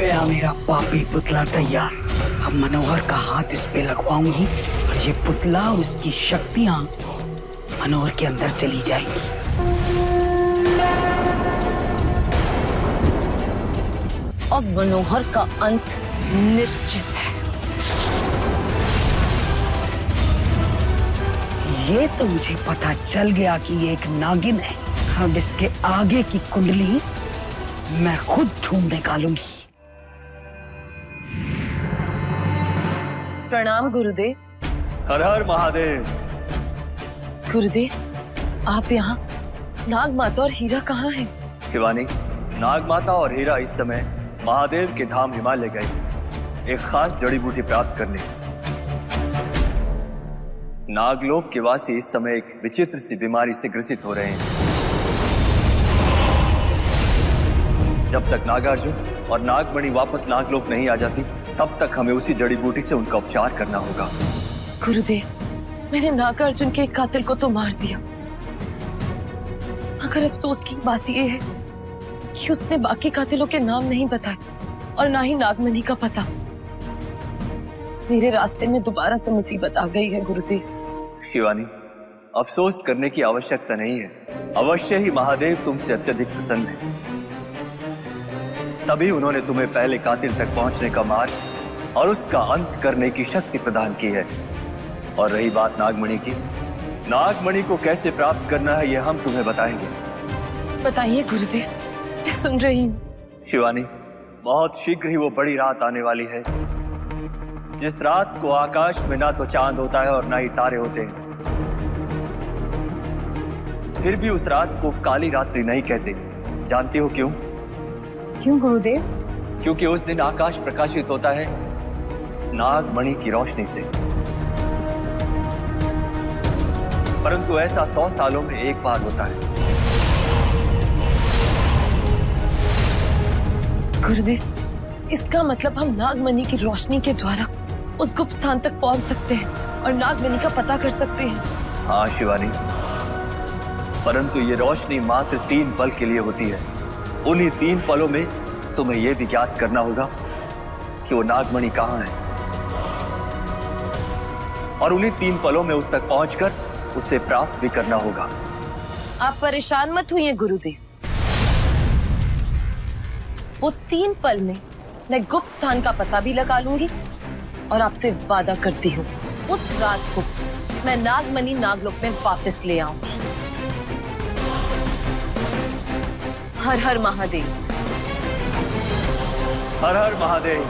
गया मेरा पापी पुतला तैयार। अब मनोहर का हाथ इस पे लगवाऊंगी और ये पुतला और उसकी शक्तियां मनोहर के अंदर चली जाएंगी। अब मनोहर का अंत निश्चित है। ये तो मुझे पता चल गया कि ये एक नागिन है। अब इसके आगे की कुंडली मैं खुद ढूंढ निकालूंगी। प्रणाम गुरुदेव। हर हर महादेव। गुरुदेव, आप यहाँ? नाग माता और हीरा कहाँ हैं? शिवानी, नाग माता और हीरा इस समय महादेव के धाम हिमालय गए एक खास जड़ी बूटी प्राप्त करने। नागलोक के वासी इस समय एक विचित्र सी बीमारी से ग्रसित हो रहे हैं। जब तक नागार्जुन और नागमणि वापस नागलोक नहीं आ जाती, तब तक हमें उसी जड़ी बूटी से उनका उपचार करना होगा। गुरुदेव, मैंने नागार्जुन के एक कातिल को तो मार दिया, मगर अफसोस की बात यह है कि उसने बाकी कातिलों के नाम नहीं बताए और ना ही नागमणि का पता। मेरे रास्ते में दोबारा से मुसीबत आ गई है गुरुदेव। शिवानी, अफसोस करने की आवश्यकता नहीं है। अवश्य ही महादेव तुमसे अत्यधिक प्रसन्न है, तभी उन्होंने तुम्हें पहले कातिल तक पहुंचने का मार्ग और उसका अंत करने की शक्ति प्रदान की है। और रही बात नागमणि की, नागमणि को कैसे प्राप्त करना है यह हम तुम्हें बताएंगे। बताइए गुरुदेव, मैं सुन रही हूँ। शिवानी, बहुत शीघ्र ही वो बड़ी रात आने वाली है, जिस रात को आकाश में ना तो चांद होता है और ना ही तारे होते हैं। फिर भी उस रात को काली रात्रि नहीं कहते। जानती हो क्यों? क्यों गुरुदेव? क्योंकि उस दिन आकाश प्रकाशित होता है नागमणि की रोशनी से। परंतु ऐसा 100 सालों में एक बार होता है। गुरुदेव, इसका मतलब हम नागमणि की रोशनी के द्वारा उस गुप्त स्थान तक पहुंच सकते हैं और नागमणि का पता कर सकते हैं। हाँ शिवानी, परंतु ये रोशनी मात्र 3 पल के लिए होती है। उन्हीं 3 पलों में तुम्हें यह भी ज्ञात करना होगा कि वो नागमणि कहाँ है, और उन्हीं 3 पलों में उस तक पहुंचकर उसे प्राप्त भी करना होगा। आप परेशान मत हुइए गुरुदेव, वो 3 पल में मैं गुप्त स्थान का पता भी लगा लूंगी और आपसे वादा करती हूँ उस रात को मैं नागमणि नागलोक में वापस ले आऊंगी। हर हर महादेव। हर हर महादेव।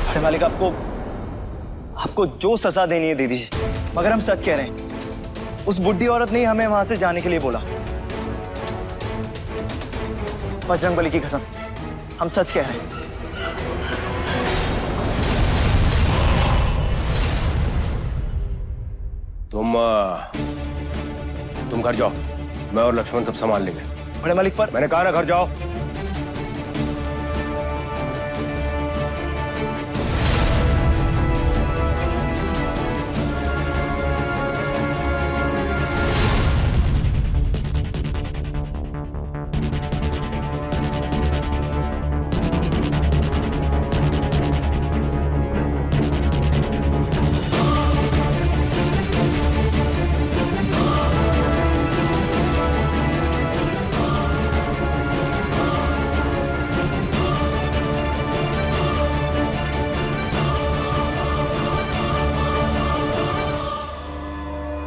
अरे मालिक, आपको जो सजा देनी है दे दीजिए, मगर हम सच कह रहे हैं, उस बुढ़ी औरत ने हमें वहां से जाने के लिए बोला। बजरंगबली की कसम, हम सच कह रहे हैं। तुम घर जाओ, मैं और लक्ष्मण सब संभाल लेंगे। बड़े मालिक पर मैंने कहा ना, घर जाओ।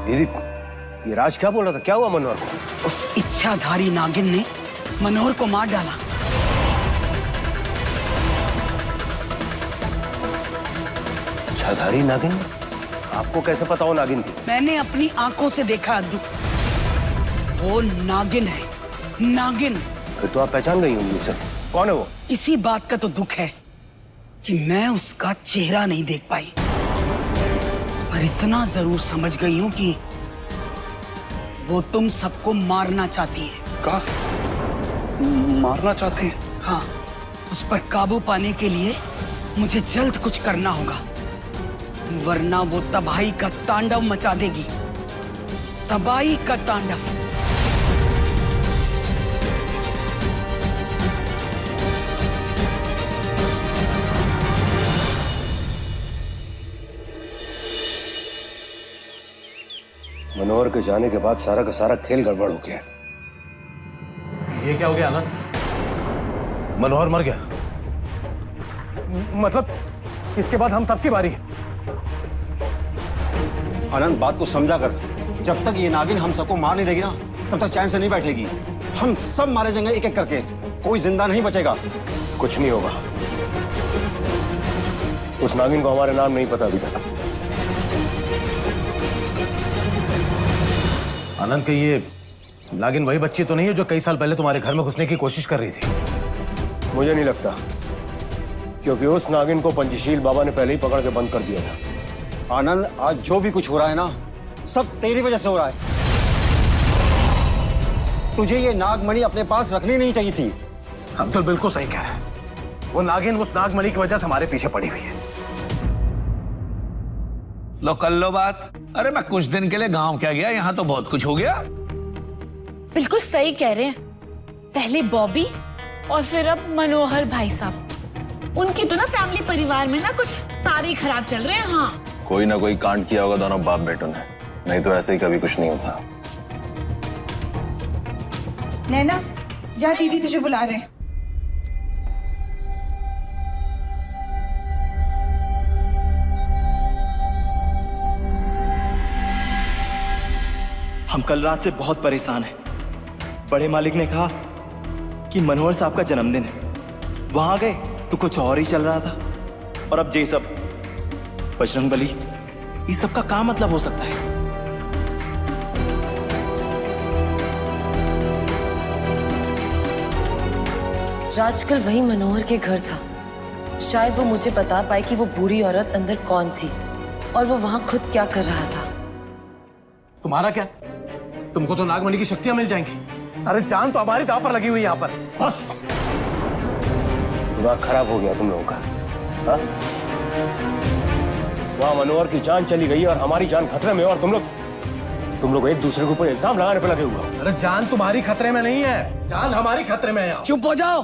दीदी, ये राज क्या बोल रहा था? क्या हुआ मनोहर को? उस इच्छाधारी नागिन ने मनोहर को मार डाला। इच्छाधारी नागिन? आपको कैसे पता हो नागिन थी? मैंने अपनी आंखों से देखा अद्दू, वो नागिन है, नागिन। फिर तो आप पहचान गई होंगी उसे। कौन है वो? इसी बात का तो दुख है कि मैं उसका चेहरा नहीं देख पाई, पर इतना जरूर समझ गई हूं कि वो तुम सबको मारना चाहती है। क्या? मारना चाहती है? हाँ, उस पर काबू पाने के लिए मुझे जल्द कुछ करना होगा, वरना वो तबाही का तांडव मचा देगी। तबाही का तांडव। मनोहर के जाने के बाद सारा का सारा खेल गड़बड़ हो गया। ये क्या हो गया आनंद? मनोहर मर गया? मतलब इसके बाद हम सबकी बारी है। आनंद, बात को समझा कर। जब तक ये नागिन हम सबको मार नहीं देगी ना, तब तक चैन से नहीं बैठेगी। हम सब मारे जाएंगे एक एक करके, कोई जिंदा नहीं बचेगा। कुछ नहीं होगा। उस नागिन को हमारे नाम नहीं पता अभी तक। आनंद, के ये नागिन वही बच्ची तो नहीं है जो कई साल पहले तुम्हारे घर में घुसने की कोशिश कर रही थी? मुझे नहीं लगता, क्योंकि उस नागिन को पंचशील बाबा ने पहले ही पकड़ के बंद कर दिया था। आनंद, आज जो भी कुछ हो रहा है ना, सब तेरी वजह से हो रहा है। तुझे ये नागमणि अपने पास रखनी नहीं चाहिए थी। हम तो बिल्कुल सही कह रहे हैं। वो नागिन उस नागमणि की वजह से हमारे पीछे पड़ी हुई है। लो कर लो बात। अरे मैं कुछ दिन के लिए गांव क्या गया, यहाँ तो बहुत कुछ हो गया। बिल्कुल सही कह रहे हैं। पहले बॉबी और फिर अब मनोहर भाई साहब। उनके तो ना फैमिली परिवार में ना कुछ तारे ही खराब चल रहे हैं। हाँ, कोई ना कोई कांड किया होगा दोनों बाप बेटों ने, नहीं तो ऐसे ही कभी कुछ नहीं होता। नैना, जा, दीदी तुझे बुला रहे हैं। हम कल रात से बहुत परेशान हैं। बड़े मालिक ने कहा कि मनोहर साहब का जन्मदिन है। वहां गए तो कुछ और ही चल रहा था। और अब ये सब बजरंगबली, ये सब का क्या मतलब हो सकता है? राज कल वही मनोहर के घर था। शायद वो मुझे बता पाए कि वो बूढ़ी औरत अंदर कौन थी और वो वहां खुद क्या कर रहा था। तुम्हारा क्या? तुमको तो नागमणि की शक्तियां मिल जाएंगी। अरे जान तो हमारी दांव पर लगी हुई है यहाँ पर। बस दिमाग खराब हो गया तुम लोगों का। हाँ? वहां मनोहर की जान चली गई और हमारी जान खतरे में, और तुम लोग एक दूसरे के ऊपर इल्जाम लगाने पर लगे हुए हो। अरे जान तुम्हारी खतरे में नहीं है, जान हमारी खतरे में है। चुप हो जाओ।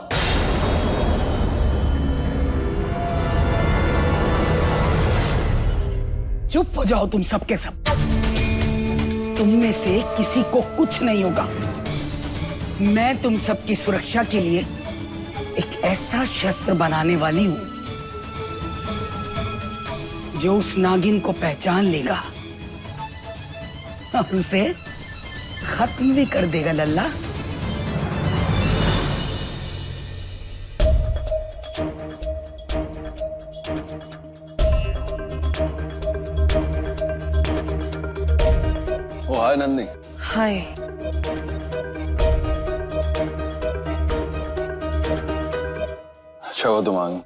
चुप हो जाओ तुम सब के सब। तुम में से किसी को कुछ नहीं होगा। मैं तुम सबकी सुरक्षा के लिए एक ऐसा शस्त्र बनाने वाली हूं जो उस नागिन को पहचान लेगा और उसे खत्म भी कर देगा। लल्ला, ओ हाय नंदी। हाय। अच्छा हुआ तुम आ गई,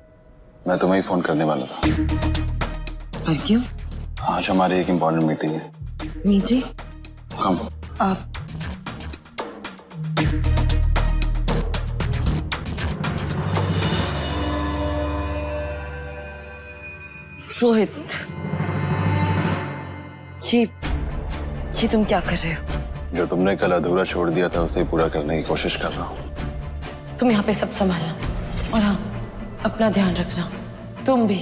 मैं तुम्हें ही फोन करने वाला था। पर क्यों? आज हमारी एक इम्पोर्टेंट मीटिंग है। मीटिंग? हम आप रोहित, जी तुम क्या कर रहे हो? जो तुमने कल अधूरा छोड़ दिया था उसे पूरा करने की कोशिश कर रहा हूँ। तुम यहाँ पे सब संभालना और हाँ, अपना ध्यान रखना। तुम भी।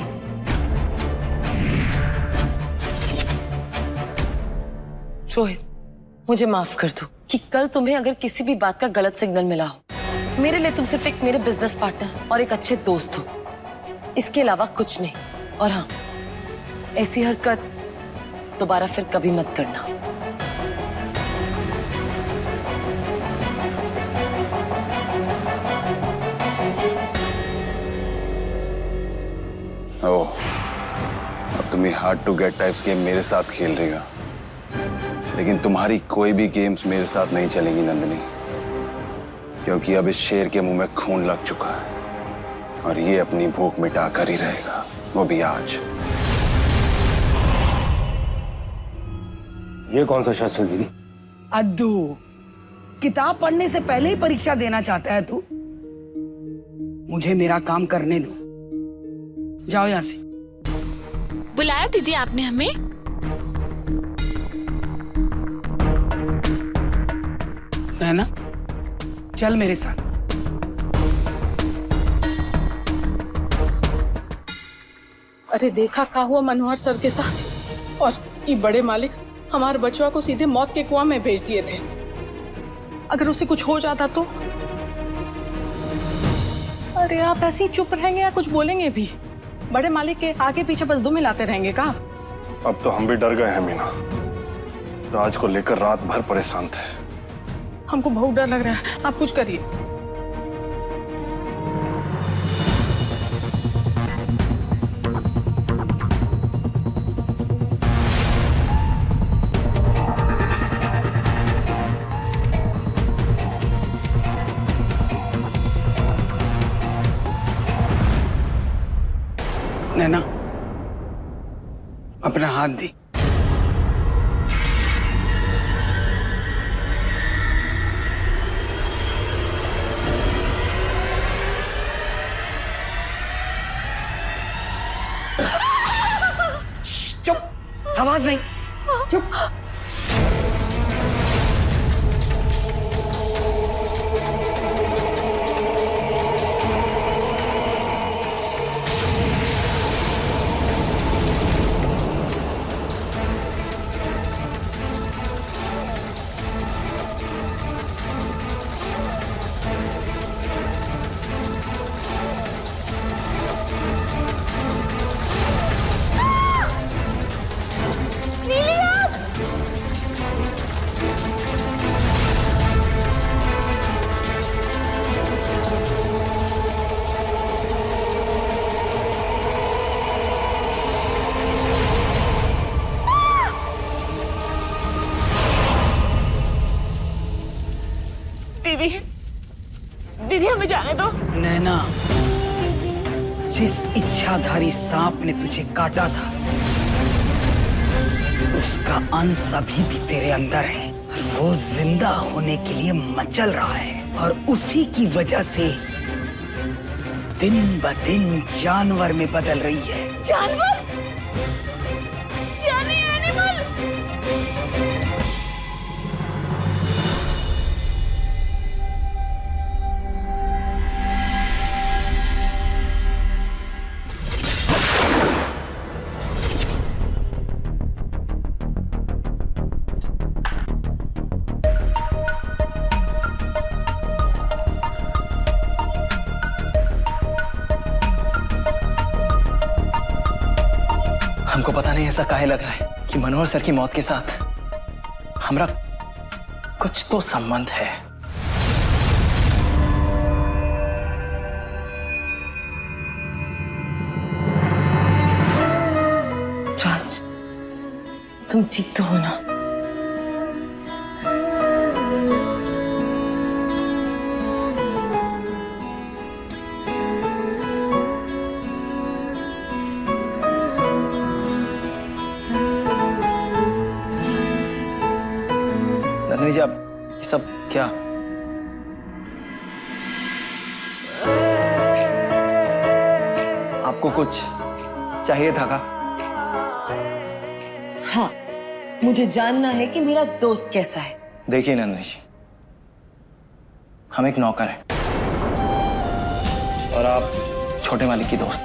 रोहित, मुझे माफ कर दो कि कल तुम्हें अगर किसी भी बात का गलत सिग्नल मिला हो। मेरे लिए तुम सिर्फ एक मेरे बिजनेस पार्टनर और एक अच्छे दोस्त हो, इसके अलावा कुछ नहीं। और हाँ, ऐसी हरकत दोबारा फिर कभी मत करना। ओह, अब तुम ये hard to get types game मेरे साथ खेल रही हो, लेकिन तुम्हारी कोई भी गेम्स मेरे साथ नहीं चलेंगी नंदिनी, क्योंकि अब इस शेर के मुंह में खून लग चुका है और ये अपनी भूख मिटा कर ही रहेगा, वो भी आज। ये कौन सा शस्त्र दीदी? अद्दू, किताब पढ़ने से पहले ही परीक्षा देना चाहता है तू? मुझे मेरा काम करने दो। जाओ यहां से। बुलाया दीदी आपने हमें? है ना? चल मेरे साथ। अरे देखा क्या हुआ मनोहर सर के साथ, और ये बड़े मालिक हमारे बचवा को सीधे मौत के कुआं में भेज दिए थे। अगर उसे कुछ हो जाता तो? अरे आप ऐसे ही चुप रहेंगे या कुछ बोलेंगे भी? बड़े मालिक के आगे पीछे बस दुम मिलाते रहेंगे का? अब तो हम भी डर गए हैं मीना। राज को लेकर रात भर परेशान थे। हमको बहुत डर लग रहा है, आप कुछ करिए। नैना, अपना हाथ दी। चुप, आवाज नहीं, चुप। दीदी हमें जाने दो। नैना, जिस इच्छाधारी सांप ने तुझे काटा था उसका अंश अभी भी तेरे अंदर है और वो जिंदा होने के लिए मचल रहा है और उसी की वजह से दिन ब दिन जानवर में बदल रही है। जानवर? यानी एनिमल? हमको पता नहीं ऐसा काहे लग रहा है कि मनोहर सर की मौत के साथ हमारा कुछ तो संबंध है। राज, तुम ठीक तो हो ना? नंदिनी जी, आप ये सब क्या? आपको कुछ चाहिए था का? हाँ, मुझे जानना है कि मेरा दोस्त कैसा है। देखिए नंदिनी जी, हम एक नौकर हैं और आप छोटे मालिक की दोस्त,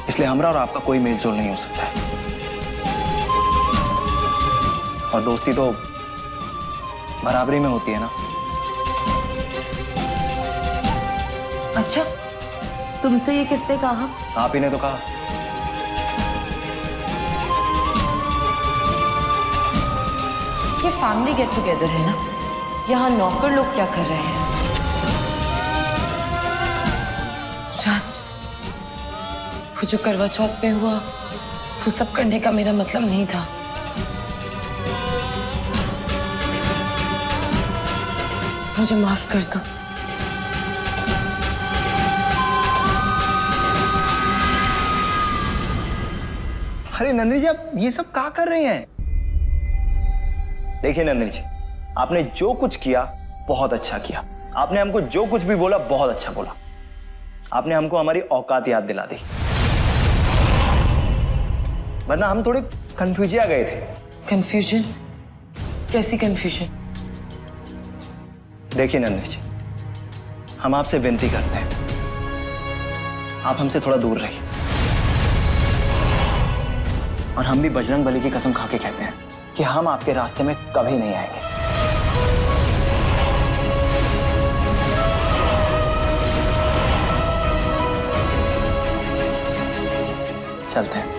इसलिए हमारा और आपका कोई मेल जोल नहीं हो सकता है। और दोस्ती तो बराबरी में होती है ना। अच्छा, तुमसे ये किसने कहा? आप ही ने तो कहा। ये फैमिली गेट टुगेदर है ना, यहाँ नौकर लोग क्या कर रहे हैं? राज, वो जो करवा चौथ पे हुआ वो सब करने का मेरा मतलब नहीं था। मुझे माफ कर दो। अरे नंदिनी जी, आप ये सब क्या कर रहे हैं? देखिए नंदिनी जी, आपने जो कुछ किया बहुत अच्छा किया। आपने हमको जो कुछ भी बोला बहुत अच्छा बोला। आपने हमको हमारी औकात याद दिला दी, वरना हम थोड़े कंफ्यूज आ गए थे। कंफ्यूजन? कैसी कंफ्यूजन? देखिए नंदिनी जी, हम आपसे विनती करते हैं, आप हमसे थोड़ा दूर रहिए। और हम भी बजरंग बली की कसम खा के कहते हैं कि हम आपके रास्ते में कभी नहीं आएंगे। चलते हैं।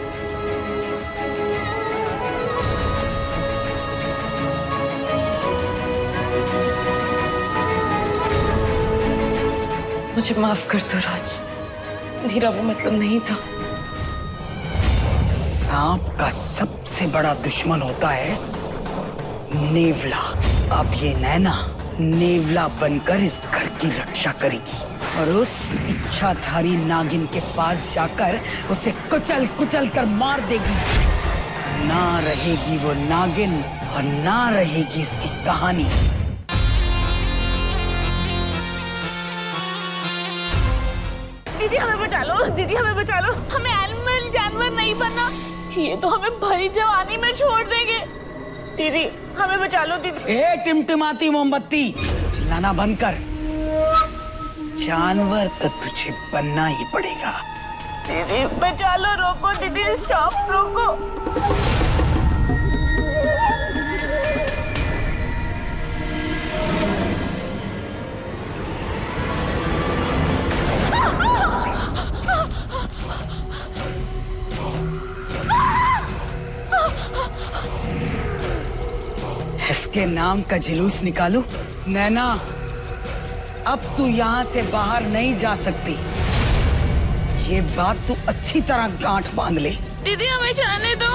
मुझे माफ कर दो राज, मेरा वो मतलब नहीं था। सांप का सबसे बड़ा दुश्मन होता है नेवला। अब ये नैना नेवला बनकर इस घर की रक्षा करेगी और उस इच्छाधारी नागिन के पास जाकर उसे कुचल कुचल कर मार देगी। ना रहेगी वो नागिन और ना रहेगी इसकी कहानी। दीदी हमें बचा लो, दीदी हमें बचा लो, हमें एनिमल जानवर नहीं बनना, ये तो हमें भरी जवानी में छोड़ देंगे। दीदी हमें बचा लो दीदी। ए टिमटिमाती मोमबत्ती, चिल्लाना बंद कर। जानवर तो तुझे बनना ही पड़ेगा। दीदी बचा लो, रोको दीदी, स्टॉप, रोको। इसके नाम का जुलूस निकालो। नैना, अब तू यहाँ से बाहर नहीं जा सकती। ये बात तू अच्छी तरह गांठ बांध ले। दीदी हमें जाने दो।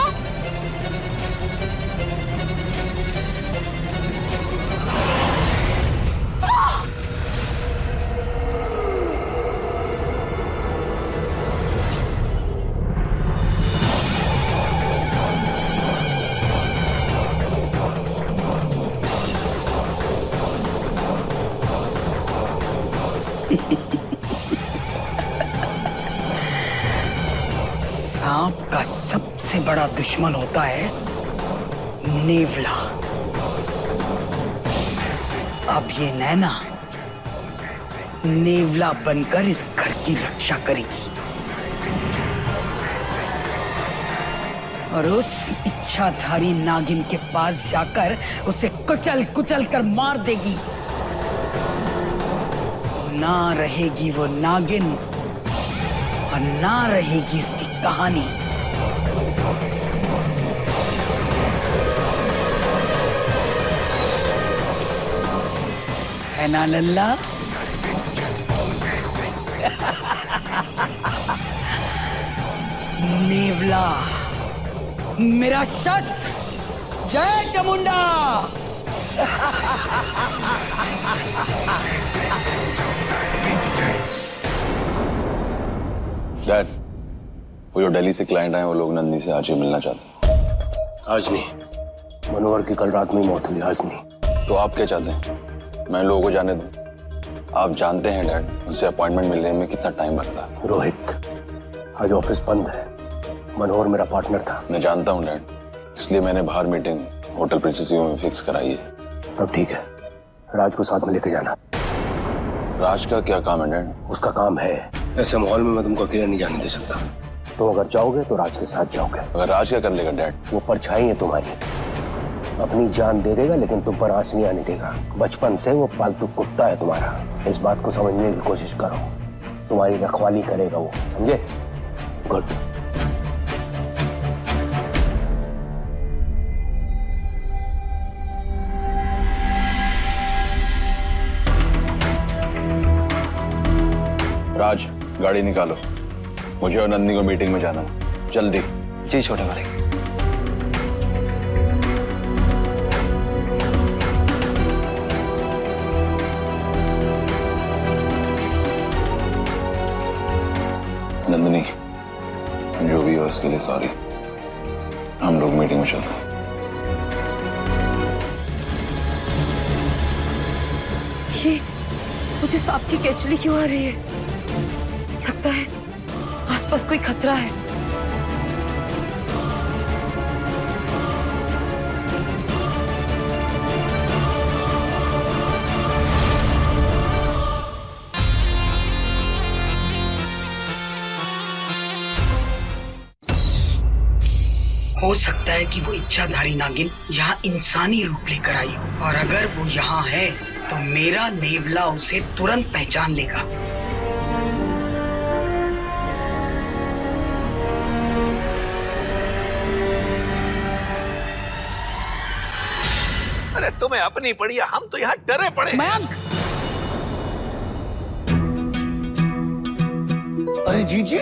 सांप का सबसे बड़ा दुश्मन होता है नेवला। अब ये नैना नेवला बनकर इस घर की रक्षा करेगी और उस इच्छाधारी नागिन के पास जाकर उसे कुचल कुचल कर मार देगी। ना रहेगी वो नागिन और ना रहेगी इसकी कहानी। है ना लल्ला? नेवला मेरा शस्त्र। जय चामुंडा। डैड, वो जो दिल्ली से क्लाइंट आए वो लोग नंदी से आज ही मिलना चाहते हैं। आज नहीं, मनोहर की कल रात में मौत हुई, आज नहीं। तो आप क्या चाहते हैं? मैं लोगों को जाने दूं? आप जानते हैं डैड, उनसे अपॉइंटमेंट मिलने में कितना टाइम लगता है। रोहित, आज ऑफिस बंद है। मनोहर मेरा पार्टनर था। मैं जानता हूँ डैड, इसलिए मैंने बाहर मीटिंग होटल प्रिंसेस व्यू में फिक्स कराई है। अब ठीक है, राज को साथ में लेके जाना। राज का क्या काम है डैड? उसका काम है, ऐसे माहौल में मैं तुमको अकेला नहीं जाने दे सकता। तुम अगर जाओगे तो राज के साथ जाओगे। अगर राज क्या कर लेगा डैड? वो परछाई है तुम्हारी, अपनी जान दे देगा लेकिन तुम पर आंच नहीं आने देगा। बचपन से वो पालतू कुत्ता है तुम्हारा, इस बात को समझने की कोशिश करो। तुम्हारी रखवाली करेगा वो, समझे? गुड। राज, गाड़ी निकालो, मुझे और नंदी को मीटिंग में जाना है, जल्दी। जी छोटे भाई। नंदिनी, जो भी हो उसके लिए सॉरी। हम लोग मीटिंग में चलते हैं। ये मुझे सांप की केचली क्यों आ रही है? लगता है आसपास कोई खतरा है। हो सकता है कि वो इच्छाधारी नागिन यहाँ इंसानी रूप लेकर आई हो, और अगर वो यहाँ है तो मेरा नेवला उसे तुरंत पहचान लेगा। अरे तुम्हें अपनी पड़ी है, हम तो यहाँ डरे पड़े। मयंक, अरे जीजी,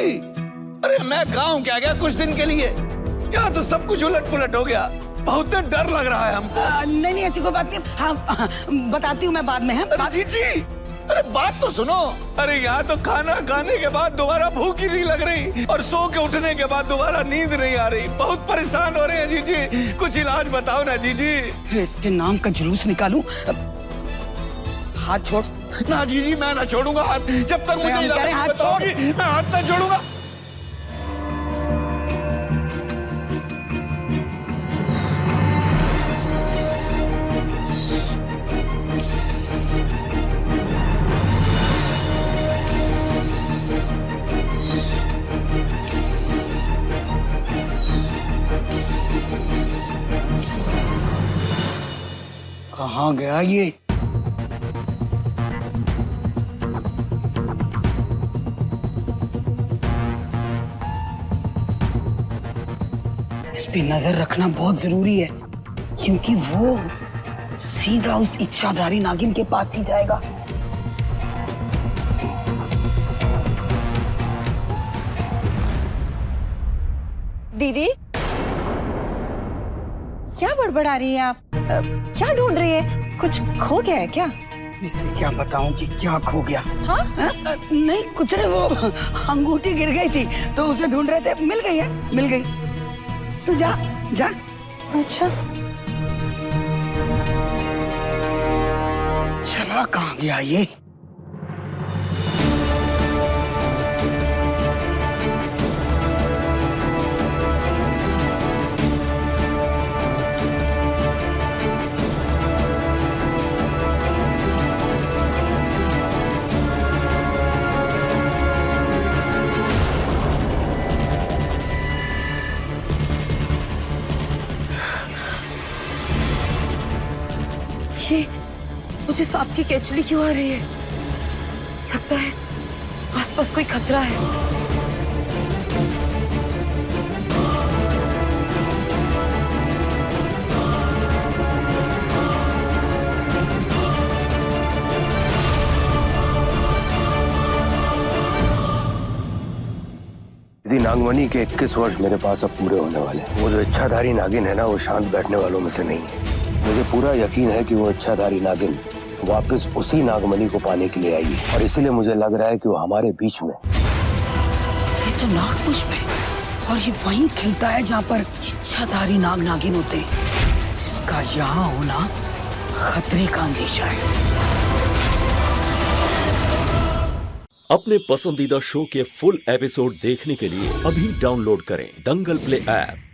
अरे मैं गांव क्या गया कुछ दिन के लिए, यहाँ तो सब कुछ उलट पुलट हो गया। बहुत डर लग रहा है हमको। नहीं ऐसी कोई बात नहीं, हाँ बताती हूँ मैं बाद में। है जीजी, अरे बात तो सुनो। अरे यहाँ तो खाना खाने के बाद दोबारा भूख ही नहीं लग रही, और सो के उठने के बाद दोबारा नींद नहीं आ रही। बहुत परेशान हो रहे हैं जीजी, कुछ इलाज बताओ ना जीजी। इसके नाम का जुलूस निकालूं? हाथ छोड़। ना जीजी, मैं ना छोड़ूंगा हाथ, जब तक मुझे इलाज हाथ बताओगी, मैं हाथ ना छोड़ूंगा। कहाँ गया ये? इस पे नजर रखना बहुत जरूरी है, क्योंकि वो सीधा उस इच्छाधारी नागिन के पास ही जाएगा। दीदी, क्या बड़बड़ा रही है आप? क्या ढूंढ रही है? कुछ खो गया है क्या? इसे क्या बताऊं कि क्या खो गया? हाँ? नहीं कुछ नहीं, वो अंगूठी गिर गई थी तो उसे ढूंढ रहे थे। मिल गई है, मिल गई। तू जा जा। अच्छा, चला कहाँ गया ये? ये मुझे सांप की केचली क्यों आ रही है? लगता है आसपास कोई खतरा है। यदि नागमणि के 21 वर्ष मेरे पास अब पूरे होने वाले हैं। वो जो इच्छाधारी नागिन है ना, वो शांत बैठने वालों में से नहीं है। मुझे पूरा यकीन है कि वो इच्छाधारी नागिन वापस उसी नागमणि को पाने के लिए आई है, और इसीलिए मुझे लग रहा है कि वो हमारे बीच में। ये तो नागपुष्प है, और ये वहीं खिलता है जहाँ पर इच्छाधारी नाग नागिन होते हैं। इसका यहाँ होना खतरे का अंदेशा है। अपने पसंदीदा शो के फुल एपिसोड देखने के लिए अभी डाउनलोड करें दंगल प्ले ऐप।